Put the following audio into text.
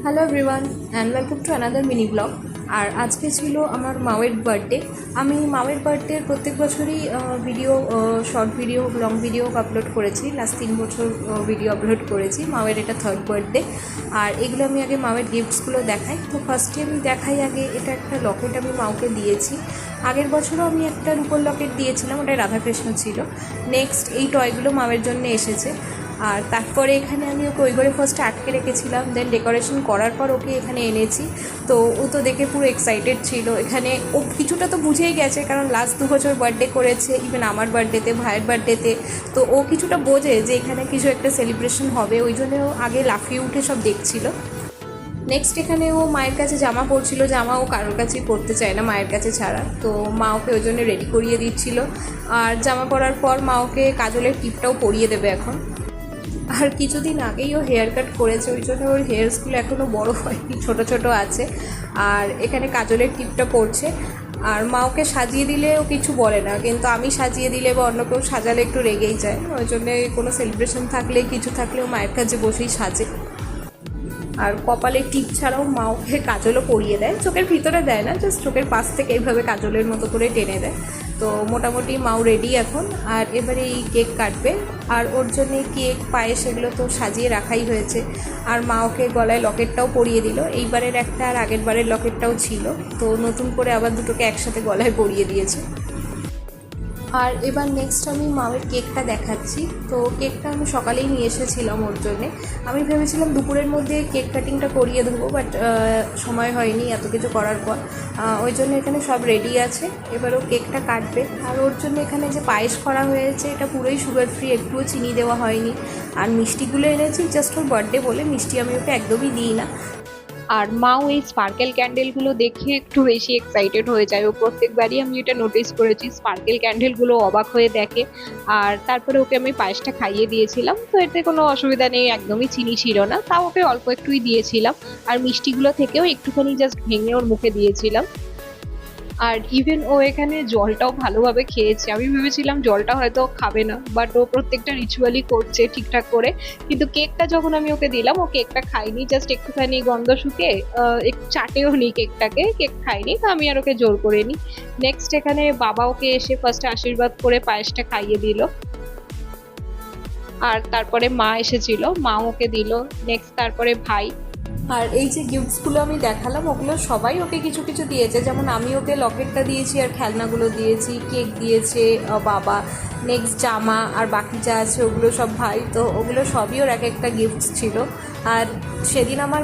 Hello everyone and welcome to another mini blog. আর আজকে ছিল আমার মাওয়ের বার্থডে। আমি মাওয়ের বার্থডে প্রত্যেক বছরই video, short video, long video upload করেছি। লাস্ট 3 বছর ভিডিও আপলোড করেছি। মাওয়ের এটা থার্ড বার্থডে। আর এগুলো আমি আগে মাওয়ের গিফটসগুলো দেখাই। তো ফার্স্টে আমি দেখাই আগে এটা একটা লকেট আমি মাওকে দিয়েছি। আগের বছরও আমি একটা রূপোর লকেট দিয়েছিলাম, ওটাই রাধাকৃষ্ণ ছিল। নেক্সট এই টয়গুলো মাওয়ের জন্য এসেছে। আর তারপরে এখানে আমি ওকে ওই ঘরে ফার্স্টে আটকে রেখেছিলাম, দেন ডেকোরেশন করার পর ওকে এখানে এনেছি। তো ও তো দেখে পুরো এক্সাইটেড ছিল। এখানে ও কিছুটা তো বুঝেই গেছে, কারণ লাস্ট 2 বছর বার্থডে করেছে, ইভেন আমার বার্থডেতে, ভাইয়ের বার্থডেতে। তো ও কিছুটা বোঝে যে এখানে কিছু একটা সেলিব্রেশন হবে, ওই জন্য ও আগে লাফিয়ে উঠে সব দেখছিল। নেক্সট এখানে ও মায়ের কাছে জামা পরছিল। জামা ও কারোর কাছেই পরতে চায় না মায়ের কাছে ছাড়া, তো মা ওকে ওই জন্য রেডি করিয়ে দিচ্ছিল। আর জামা পরার পর মা ওকে কাজলের টিপটাও পরিয়ে দেবে এখন। আর কিছুদিন আগেই ও হেয়ার কাট করেছে, ওই জন্য ওর হেয়ারসগুলো এখনও বড় হয়নি, ছোটো ছোটো আছে। আর এখানে কাজলের টিপটা পড়ছে। আর মা ওকে সাজিয়ে দিলে ও কিছু বলে না, কিন্তু আমি সাজিয়ে দিলে বা অন্য কেউ সাজালে একটু রেগেই যায়। ওই জন্যে কোনো সেলিব্রেশন থাকলে কিছু থাকলেও মায়ের কাছে বসেই সাজে। আর কপালে টিপ ছাড়াও মা ওকে কাজলও পরিয়ে দেয়, চোখের ভিতরে দেয় না, জাস্ট চোখের পাশ থেকে এইভাবে কাজলের মতো করে টেনে দেয়। তো মোটামুটি মাও রেডি এখন। আর এবারে এই কেক কাটবে। আর ওর জন্যে কেক, পায়েস এগুলো তো সাজিয়ে রাখাই হয়েছে। আর মা ওকে গলায় লকেটটাও পরিয়ে দিল। এইবারের একটা আর আগের বারের লকেটটাও ছিল, তো নতুন করে আবার দুটোকে একসাথে গলায় পরিয়ে দিয়েছে। আর এবার নেক্সট আমি মায়ের কেকটা দেখাচ্ছি। তো কেকটা আমি সকালেই নিয়ে এসেছিলাম ওর জন্যে। আমি ভেবেছিলাম দুপুরের মধ্যে কেক কাটিংটা করিয়ে দেবো, বাট সময় হয়নি এত কিছু করার পর। ওই জন্য এখানে সব রেডি আছে, এবার ও কেকটা কাটবে। আর ওর জন্য এখানে যে পায়েস করা হয়েছে এটা পুরোই সুগার ফ্রি, একটুও চিনি দেওয়া হয়নি। আর মিষ্টিগুলো এনেছি জাস্ট ওর বার্থডে বলে, মিষ্টি আমি ওকে একদমই দিই না। আর মাও এই স্পার্কেল ক্যান্ডেলগুলো দেখে একটু বেশি এক্সাইটেড হয়ে যায়। ও প্রত্যেকবারই আমি এটা নোটিস করেছি, স্পার্কেল ক্যান্ডেলগুলো অবাক হয়ে দেখে। আর তারপরে ওকে আমি পায়েসটা খাইয়ে দিয়েছিলাম, তো এতে কোনো অসুবিধা নেই, একদমই চিনি ছিল না, তাও ওকে অল্প একটুই দিয়েছিলাম। আর মিষ্টিগুলো থেকেও একটুখানি জাস্ট ভেঙে ওর মুখে দিয়েছিলাম। আর ইভেন ও এখানে জলটাও ভালোভাবে খেয়েছে। আমি ভেবেছিলাম জলটা হয়তো খাবে না, বাট ও প্রত্যেকটা রিচুয়ালই করছে ঠিকঠাক করে। কিন্তু কেকটা যখন আমি ওকে দিলাম, ও কেকটা খাইনি, জাস্ট একটুখানি গন্ধ শুকে একটু চাটেও নি কেকটাকে, কেক খাইনি। তো আমি আর ওকে জোর করে নি। নেক্সট এখানে বাবা ওকে এসে ফার্স্টে আশীর্বাদ করে পায়েসটা খাইয়ে দিল। আর তারপরে মা এসেছিল, মা ওকে দিল। নেক্সট তারপরে ভাই। আর এই যে গিফটসগুলো আমি দেখালাম, ওগুলো সবাই ওকে কিছু কিছু দিয়েছে। যেমন আমি ওকে লকেটটা দিয়েছি, আর খেলনাগুলো দিয়েছি, কেক দিয়েছে বাবা। নেক্সট জামা, আর বাকি যা আছে ওগুলো সব ভাই। তো ওগুলো সবই ওর এক একটা গিফটস ছিল। আর সেদিন আমার